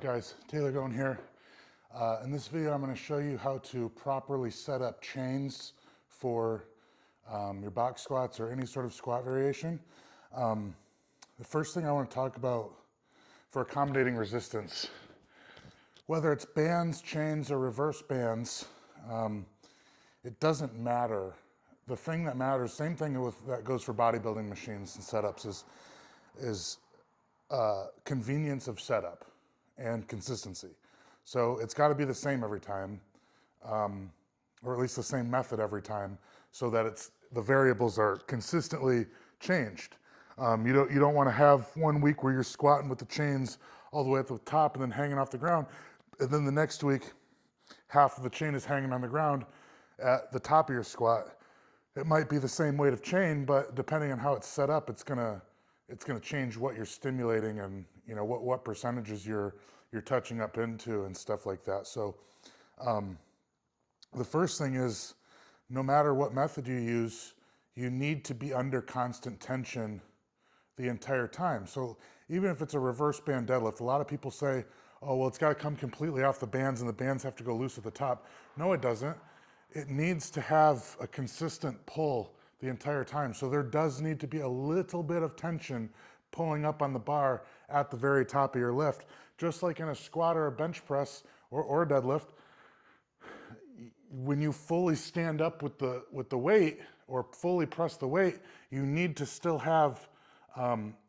guys? Taylor Goen here. In this video I'm going to show you how to properly set up chains for your box squats or any sort of squat variation. The first thing I want to talk about for accommodating resistance, whether it's bands, chains, or reverse bands, it doesn't matter. The thing that matters, same thing that goes for bodybuilding machines and setups, is convenience of setup and consistency. So it's got to be the same every time, or at least the same method every time, so that the variables are consistently changed. You don't want to have 1 week where you're squatting with the chains all the way at the top and then hanging off the ground, and then the next week half of the chain is hanging on the ground at the top of your squat. It might be the same weight of chain, but depending on how it's set up, it's gonna change what you're stimulating and what percentages you're touching up into and stuff like that. So the first thing is, no matter what method you use, you need to be under constant tension the entire time. So even if it's a reverse band deadlift, a lot of people say, oh, well, it's got to come completely off the bands and the bands have to go loose at the top. No, it doesn't. It needs to have a consistent pull the entire time. So there does need to be a little bit of tension pulling up on the bar at the very top of your lift. Just like in a squat or a bench press or a deadlift, when you fully stand up with the weight or fully press the weight, you need to still have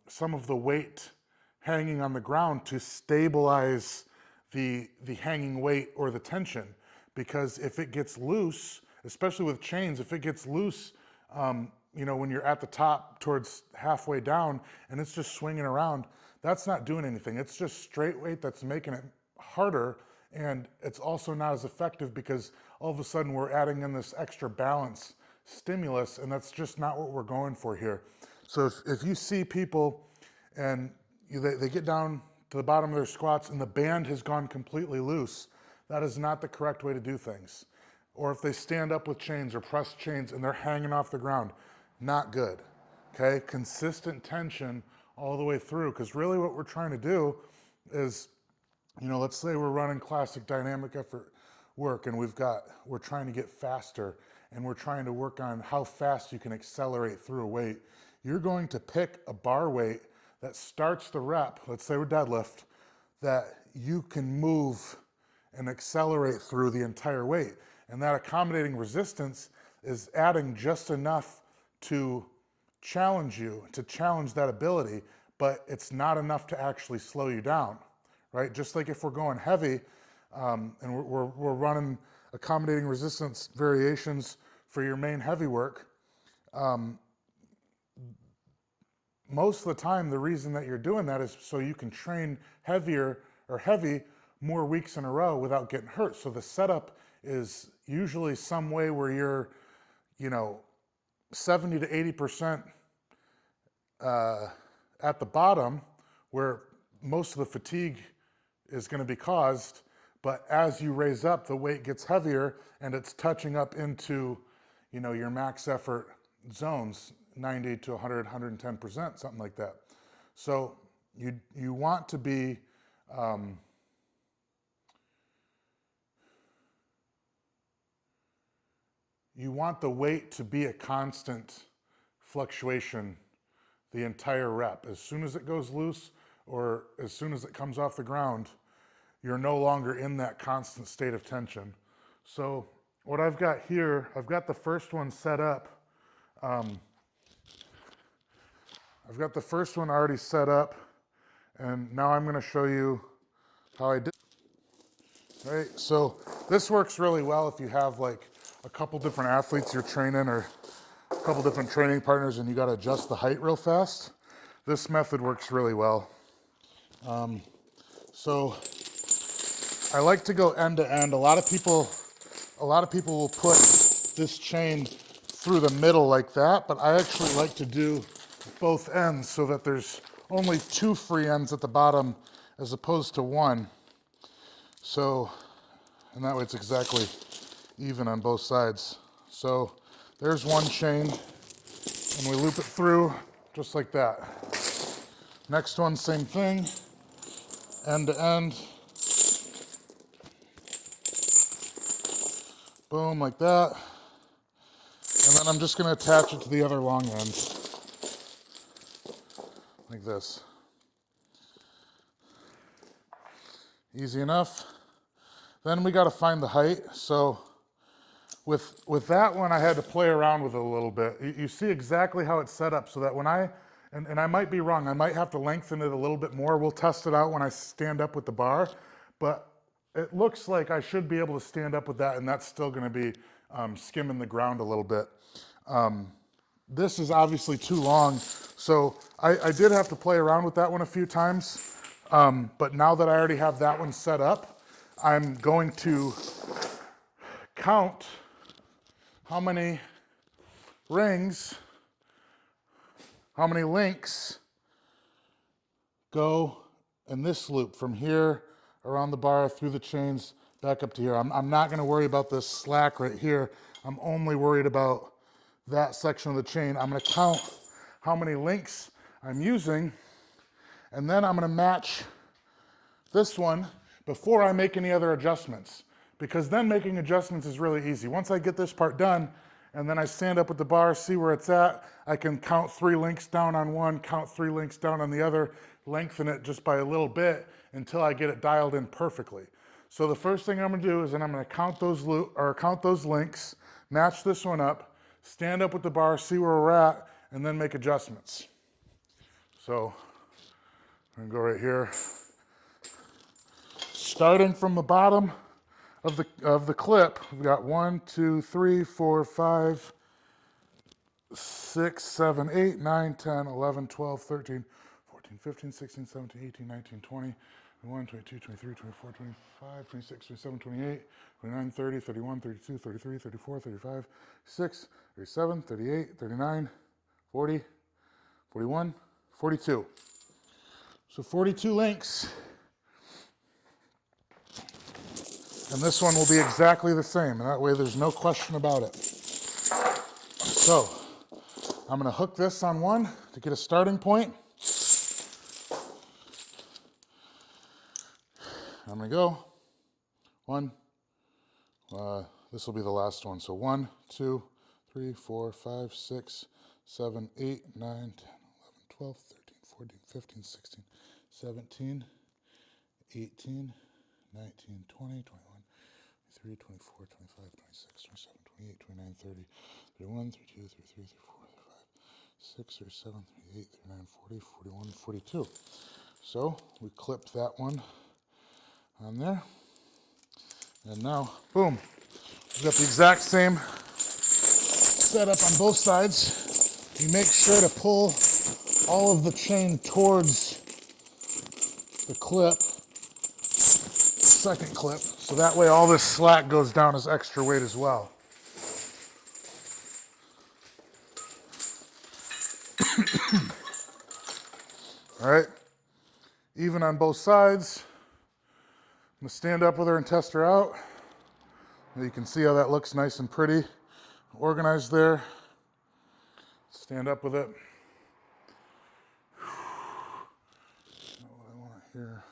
some of the weight hanging on the ground to stabilize the hanging weight or the tension. Because if it gets loose, especially with chains, if it gets loose, when you're at the top towards halfway down and it's just swinging around, that's not doing anything. It's just straight weight that's making it harder, and it's also not as effective because all of a sudden we're adding in this extra balance stimulus, and that's just not what we're going for here. So if you see people and they get down to the bottom of their squats and the band has gone completely loose, that is not the correct way to do things. Or if they stand up with chains or press chains and they're hanging off the ground, not good, okay? Consistent tension all the way through, because really what we're trying to do is, let's say we're running classic dynamic effort work and we're trying to get faster and we're trying to work on how fast you can accelerate through a weight. You're going to pick a bar weight that starts the rep, let's say we're deadlift, that you can move and accelerate through the entire weight. And that accommodating resistance is adding just enough to challenge you, to challenge that ability, but it's not enough to actually slow you down, right? Just like if we're going heavy and we're running accommodating resistance variations for your main heavy work, most of the time the reason that you're doing that is so you can train heavier or heavy more weeks in a row without getting hurt. So the setup is usually some way where you're, 70 to 80% at the bottom, where most of the fatigue is going to be caused. But as you raise up, the weight gets heavier and it's touching up into, your max effort zones, 90 to 100, 110%, something like that. So you want to be you want the weight to be a constant fluctuation the entire rep. As soon as it goes loose or as soon as it comes off the ground, you're no longer in that constant state of tension. So what I've got here, I've got the first one set up. I've got the first one already set up, and now I'm going to show you how I did. All right, so this works really well if you have like a couple different athletes you're training or a couple different training partners and you got to adjust the height real fast. This method works really well. So I like to go end to end. A lot of people will put this chain through the middle like that, but I actually like to do both ends so that there's only 2 free ends at the bottom as opposed to 1. So, and that way it's exactly even on both sides. So there's one chain and we loop it through just like that. Next one, same thing, end to end. Boom, like that. And then I'm just going to attach it to the other long end, like this. Easy enough. Then we got to find the height. So with that one, I had to play around with it a little bit. You see exactly how it's set up so that when and I might be wrong, I might have to lengthen it a little bit more. We'll test it out when I stand up with the bar, but it looks like I should be able to stand up with that, and that's still going to be skimming the ground a little bit. This is obviously too long, so I did have to play around with that one a few times, but now that I already have that one set up, I'm going to count how many rings, how many links go in this loop from here around the bar through the chains back up to here. I'm not going to worry about this slack right here. I'm only worried about that section of the chain. I'm going to count how many links I'm using, and then I'm going to match this one before I make any other adjustments, because then making adjustments is really easy. Once I get this part done and then I stand up with the bar, see where it's at, I can count 3 links down on one, count 3 links down on the other, lengthen it just by a little bit until I get it dialed in perfectly. So the first thing I'm going to do is then I'm going to count those links, match this one up, stand up with the bar, see where we're at, and then make adjustments. So I'm going to go right here. Starting from the bottom of the clip, we've got 1, 2, 3, 4, 5, 6, 7, 8, 9, 10, 11, 12, 13, 14, 15, 16, 17, 18, 19, 20, 21, 22, 23, 24, 25, 26, 27, 28, 29, 30, 31, 32, 33, 34, 35, 36, 37, 38, 39, 40, 41, 42. So 42 links. And this one will be exactly the same, and that way there's no question about it. So I'm going to hook this on one to get a starting point. I'm going to go. One. This will be the last one. So 1, 2, 3, 4, 5, 6, 7, 8, 9, 10, 11, 12, 13, 14, 15, 16, 17, 18, 19, 20, 21, 23, 24, 25, 26, 27, 28, 29, 30, 31, 32, 33, 34, 35, 6, 37, 38, 39, 40, 41, 42. So we clipped that one on there. And now, boom, we've got the exact same setup on both sides. You make sure to pull all of the chain towards the clip, second clip, so that way all this slack goes down as extra weight as well. All right, even on both sides. I'm gonna stand up with her and test her out. You can see how that looks nice and pretty, organized there. Stand up with it. Not what I want here.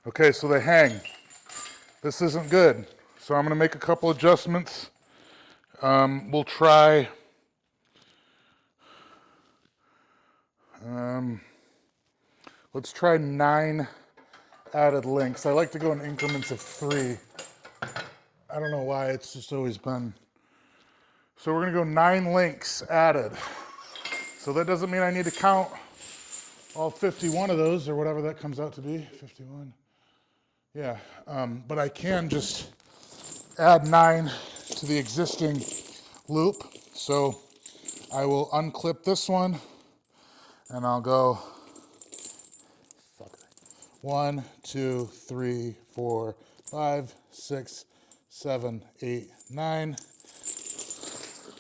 Okay, so they hang. This isn't good. So I'm gonna make a couple adjustments. We'll try, let's try 9 added links. I like to go in increments of 3. I don't know why, it's just always been. So we're gonna go 9 links added. So that doesn't mean I need to count all 51 of those or whatever that comes out to be, 51. Yeah, but I can just add 9 to the existing loop. So I will unclip this one and I'll go 1, 2, 3, 4, 5, 6, 7, 8, 9.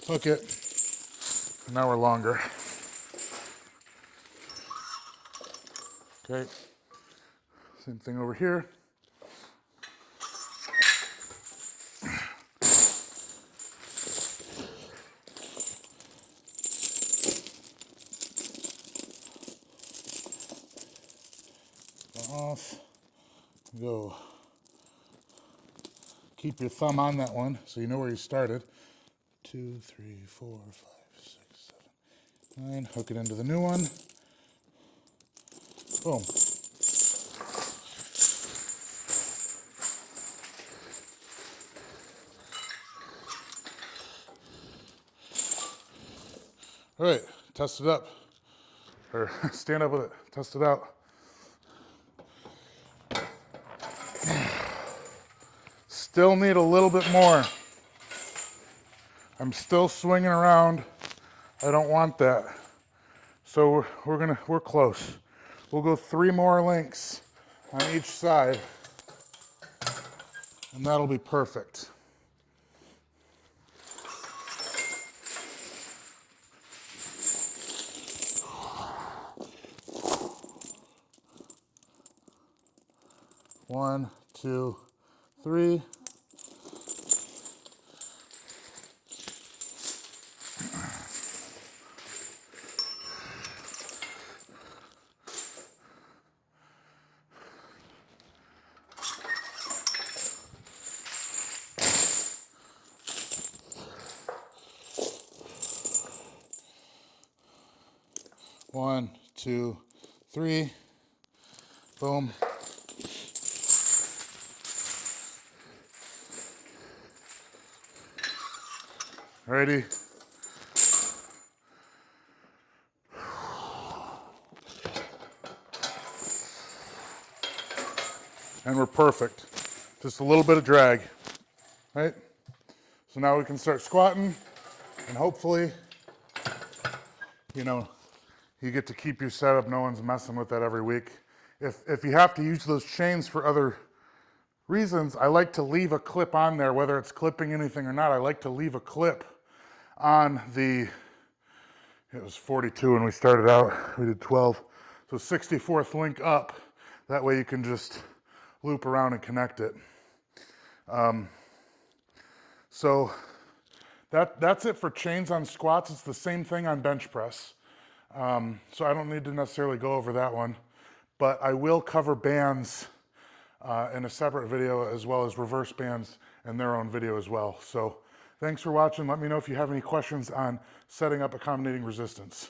Hook it. And now we're longer. Okay. Same thing over here. Off. Go. Keep your thumb on that one so you know where you started. 2, 3, 4, 5, 6, 7, 9. Hook it into the new one. Boom. All right, test it up. Or stand up with it, test it out. Still need a little bit more. I'm still swinging around. I don't want that. So we're close. We'll go 3 more links on each side, and that'll be perfect. One, 2, 3. One, 2, 3. Boom. Ready? And we're perfect. Just a little bit of drag, right? So now we can start squatting, and hopefully, you know, you get to keep your setup. No one's messing with that every week. If you have to use those chains for other reasons, I like to leave a clip on there, whether it's clipping anything or not. I like to leave a clip on the, it was 42 when we started out, we did 12. So 64th link up, that way you can just loop around and connect it. So that's it for chains on squats. It's the same thing on bench press. So I don't need to necessarily go over that one, but I will cover bands in a separate video, as well as reverse bands in their own video as well. So thanks for watching. Let me know if you have any questions on setting up accommodating resistance.